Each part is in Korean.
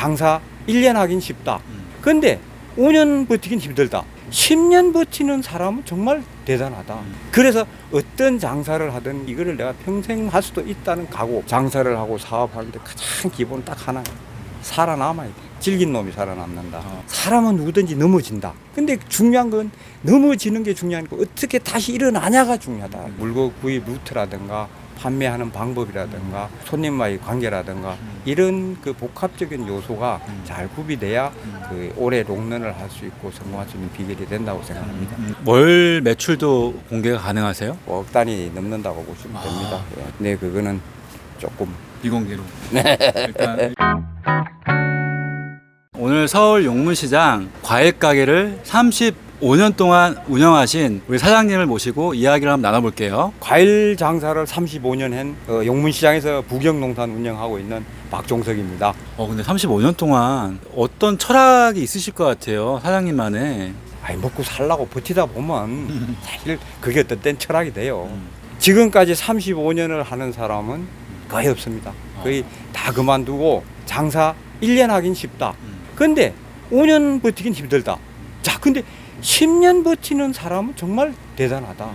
장사 1년 하긴 쉽다. 근데 5년 버티긴 힘들다. 10년 버티는 사람은 정말 대단하다. 그래서 어떤 장사를 하든 이거를 내가 평생 할 수도 있다는 각오. 장사를 하고 사업하는데 가장 기본 딱 하나. 살아남아야 돼. 질긴 놈이 살아남는다. 사람은 누구든지 넘어진다. 근데 중요한 건 넘어지는 게 중요한 거 어떻게 다시 일어나냐가 중요하다. 물건 구입 루트라든가 판매하는 방법이라든가 손님과의 관계라든가 이런 그 복합적인 요소가 잘 구비돼야 그 오래 롱런을 할 수 있고 성공할 수 있는 비결이 된다고 생각합니다. 월 매출도 공개가 가능하세요? 억 단위 넘는다고 보시면 됩니다. 네, 그거는 조금 비공개로. 네. 일단 오늘 서울 용문시장 과일 가게를 35년 동안 운영하신 우리 사장님을 모시고 이야기를 한번 나눠볼게요. 과일 장사를 35년 한 용문시장에서 부경농산 운영하고 있는 박종석입니다. 근데 35년 동안 어떤 철학이 있으실 것 같아요, 사장님만의. 아이, 먹고 살라고 버티다 보면 사실 그게 어떤 땐 철학이 돼요. 지금까지 35년을 하는 사람은 거의 없습니다. 거의 다 그만두고 장사 1년 하긴 쉽다. 근데 5년 버티긴 힘들다. 자, 근데 10년 버티는 사람은 정말 대단하다.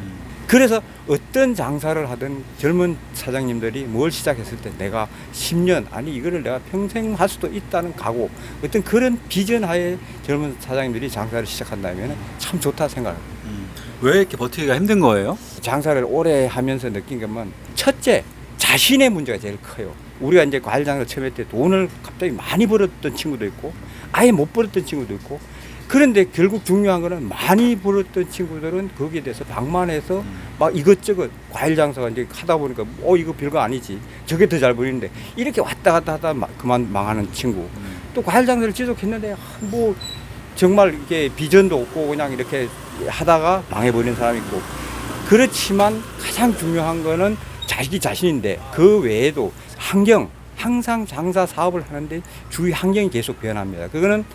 그래서 어떤 장사를 하든 젊은 사장님들이 뭘 시작했을 때 내가 10년, 아니 이거를 내가 평생 할 수도 있다는 각오, 어떤 그런 비전 하에 젊은 사장님들이 장사를 시작한다면 참 좋다 생각합니다. 왜 이렇게 버티기가 힘든 거예요? 장사를 오래 하면서 느낀 것은 첫째, 자신의 문제가 제일 커요. 우리가 이제 과일 장사를 처음 할 때 돈을 갑자기 많이 벌었던 친구도 있고 아예 못 벌었던 친구도 있고, 그런데 결국 중요한 거는 많이 벌었던 친구들은 거기에 대해서 방만해서 막 이것저것 과일 장사가 이제 하다 보니까 이거 별거 아니지, 저게 더 잘 벌리는데 이렇게 왔다 갔다 하다 그만 망하는 친구. 또 과일 장사를 지속했는데 뭐 정말 이게 비전도 없고 그냥 이렇게 하다가 망해버리는 사람이 있고. 그렇지만 가장 중요한 거는 자기 자신인데 그 외에도 환경, 항상 장사 사업을 하는데 주위 환경이 계속 변합니다. 그거는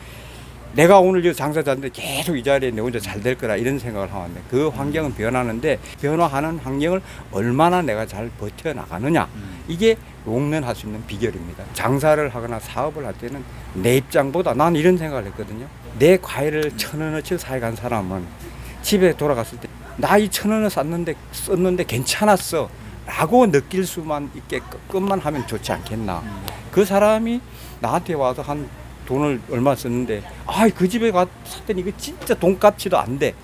내가 오늘 저 장사 잘하는데 계속 이 자리에 내 혼자 잘 될 거라 이런 생각을 하는데 그 환경은 변하는데 변화하는 환경을 얼마나 내가 잘 버텨나가느냐, 이게 롱런 할 수 있는 비결입니다. 장사를 하거나 사업을 할 때는 내 입장보다 난 이런 생각을 했거든요. 내 과일을 1,000원어치 사에 간 사람은 집에 돌아갔을 때 나 이 1,000원을 썼는데 괜찮았어 라고 느낄 수만 있게끔만 하면 좋지 않겠나. 그 사람이 나한테 와서 한 돈을 얼마 썼는데 그 집에 가서 샀더니 이거 진짜 돈값이도 안 돼,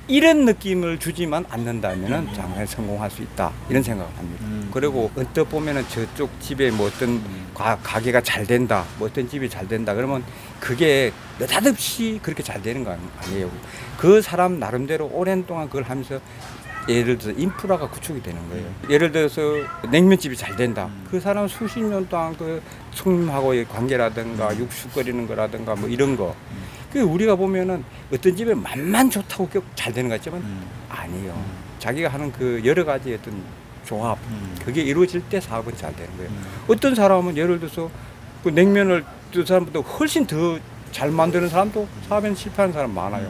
이런 느낌을 주지만 않는다면은 장사에 성공할 수 있다, 이런 생각을 합니다. 그리고 언뜻 보면은 저쪽 집에 뭐 어떤 가게가 잘 된다, 뭐 어떤 집이 잘 된다 그러면 그게 느닷없이 그렇게 잘 되는 거 아니에요. 그 사람 나름대로 오랜 동안 그걸 하면서 예를 들어서 인프라가 구축이 되는 거예요. 예를 들어서 냉면집이 잘 된다. 그 사람은 수십 년 동안 그 손님하고의 관계라든가 육수 끓이는 거라든가 뭐 이런 거. 그 우리가 보면은 어떤 집에 맛만 좋다고 잘 되는 것 같지만 아니에요. 자기가 하는 그 여러 가지 어떤 조합, 그게 이루어질 때 사업은 잘 되는 거예요. 어떤 사람은 예를 들어서 그 냉면을 그 사람보다 훨씬 더 잘 만드는 사람도 사업에 실패하는 사람 많아요.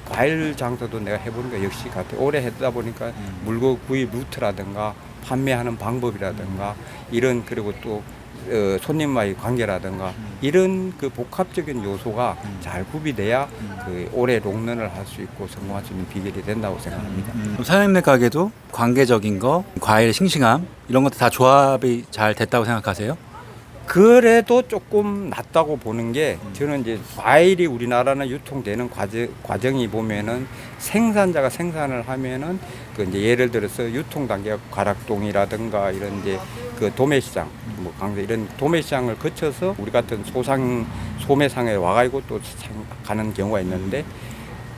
과일 장사도 내가 해보는 거 역시 같아. 오래 하다 보니까 물건 구입 루트라든가 판매하는 방법이라든가 이런, 그리고 또 손님과의 관계라든가 이런 그 복합적인 요소가 잘 구비돼야 그 오래 롱런을 할 수 있고 성공할 수 있는 비결이 된다고 생각합니다. 그럼 사장님네 가게도 관계적인 거, 과일 싱싱함 이런 것도 다 조합이 잘 됐다고 생각하세요? 그래도 조금 낫다고 보는 게, 저는 이제 과일이 우리나라는 유통되는 과정이 보면은 생산자가 생산을 하면은 그 이제 예를 들어서 유통 단계가 가락동이라든가 이런 이제 그 도매시장, 뭐 강서 이런 도매시장을 거쳐서 우리 같은 소매상에 와가지고 또 가는 경우가 있는데,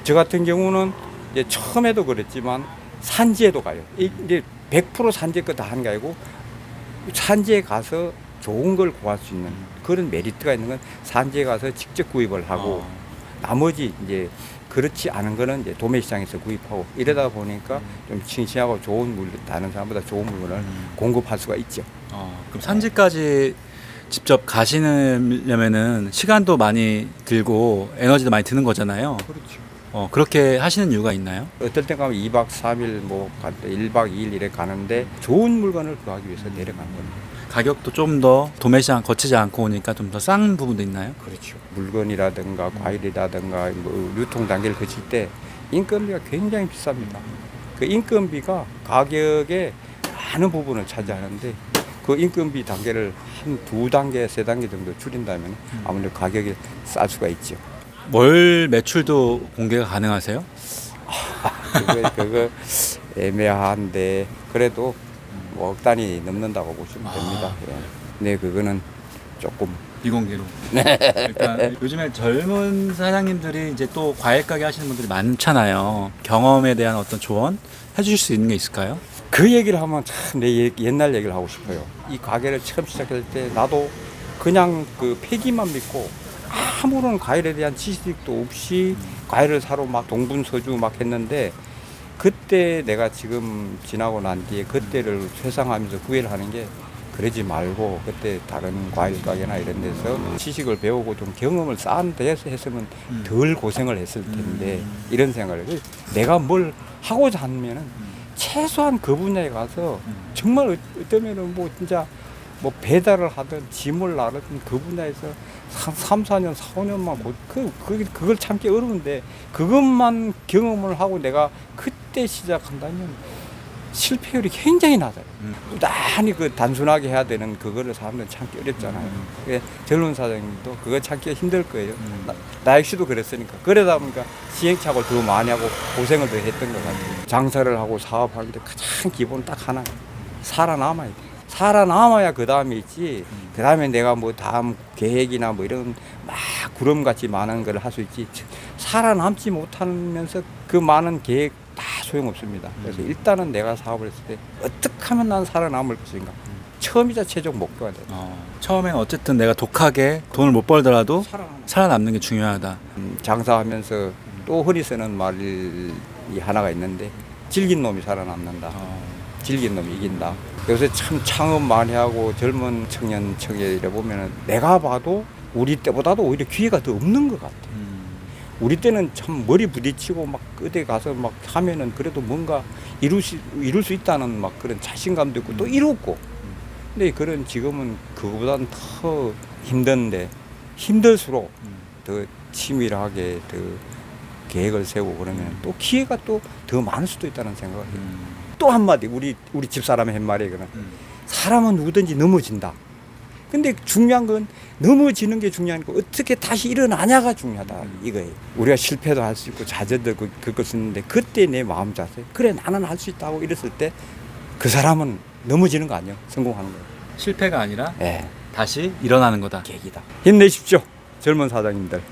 저 같은 경우는 이제 처음에도 그랬지만 산지에도 가요. 이제 100% 산지에 거 다 하는 게 아니고 산지에 가서 좋은 걸 구할 수 있는 그런 메리트가 있는 건 산지에 가서 직접 구입을 하고 나머지 이제 그렇지 않은 거는 이제 도매시장에서 구입하고 이러다 보니까 좀 싱싱하고 좋은 물건, 다른 사람보다 좋은 물건을 공급할 수가 있죠. 그럼 산지까지 직접 가시려면은 시간도 많이 들고 에너지도 많이 드는 거잖아요. 그렇죠. 그렇게 하시는 이유가 있나요? 어떨 때 가면 2박 3일 뭐 1박 2일 이래 가는데 좋은 물건을 구하기 위해서 내려가는 겁니다. 가격도 좀 더 도매 시장 거치지 않고 오니까 좀 더 싼 부분도 있나요? 그렇죠. 물건이라든가 과일이라든가 뭐 유통 단계를 거칠 때 인건비가 굉장히 비쌉니다. 그 인건비가 가격의 많은 부분을 차지하는데 그 인건비 단계를 한 2단계, 3단계 정도 줄인다면 아무래도 가격이 쌀 수가 있죠. 월 매출도 공개가 가능하세요? 그거 애매한데 그래도 뭐 억 단위 넘는다고 보시면 됩니다. 예. 네, 그거는 조금 비공개로. 일단 요즘에 젊은 사장님들이 이제 또 과일 가게 하시는 분들이 많잖아요. 경험에 대한 어떤 조언 해주실 수 있는 게 있을까요? 그 얘기를 하면 참 내 옛날 얘기를 하고 싶어요. 이 가게를 처음 시작할 때 나도 그냥 그 폐기만 믿고 아무런 과일에 대한 지식도 없이 과일을 사러 막 동분서주 막 했는데 그때 내가 지금 지나고 난 뒤에 그때를 회상하면서 후회를 하는 게 그러지 말고 그때 다른 과일 가게나 이런 데서 지식을 배우고 좀 경험을 쌓은 데서 했으면 덜 고생을 했을 텐데 이런 생각을 내가 뭘 하고자 하면은 최소한 그 분야에 가서 정말 어쩌면은 뭐 진짜 뭐 배달을 하든 짐을 나르든 그 분야에서 3, 4년, 4, 5년만 그걸 참기 어려운데 그것만 경험을 하고 내가 그때 시작한다면 실패율이 굉장히 낮아요. 단히 그 단순하게 해야 되는 그거를 사람들은 참기 어렵잖아요. 젊은 사장님도 그거 참기가 힘들 거예요. 나 역시도 그랬으니까. 그러다 보니까 시행착오를 더 많이 하고 고생을 더 했던 것 같아요. 장사를 하고 사업하는데 가장 기본 딱 하나. 살아남아야 돼. 살아남아야 그 다음에 있지. 그 다음에 내가 뭐 다음 계획이나 뭐 이런 막 구름같이 많은 걸 할 수 있지. 살아남지 못하면서 그 많은 계획 다 소용없습니다. 그래서 일단은 내가 사업을 했을 때 어떻게 하면 난 살아남을 것인가. 처음이자 최종 목표가 돼요. 처음엔 어쨌든 내가 독하게 돈을 못 벌더라도 살아남는 게 중요하다. 장사하면서 또 흔히 쓰는 말이 하나가 있는데 질긴 놈이 살아남는다. 질긴 놈이 이긴다. 요새 참 창업 많이 하고 젊은 청년 청년이래 보면은 내가 봐도 우리 때보다도 오히려 기회가 더 없는 것 같아. 우리 때는 참 머리 부딪히고 막 어디 가서 막 하면은 그래도 뭔가 이룰 수 있다는 막 그런 자신감도 있고 또 이뤘고. 근데 그런 지금은 그거보다는 더 힘든데 힘들수록 더 치밀하게 더 계획을 세우고 그러면 또 기회가 또 더 많을 수도 있다는 생각을 해요. 또 한마디 우리 집사람의 한 말이거든. 사람은 누구든지 넘어진다. 근데 중요한 건 넘어지는 게 중요한 거 어떻게 다시 일어나냐가 중요하다 이거예요. 우리가 실패도 할 수 있고 좌절도 겪을 수 있는데 그때 내 마음 자세 그래 나는 할 수 있다고 이랬을 때 그 사람은 넘어지는 거 아니에요. 성공하는 거예요. 실패가 아니라 예. 다시 일어나는 거다. 계기다. 힘내십시오. 젊은 사장님들.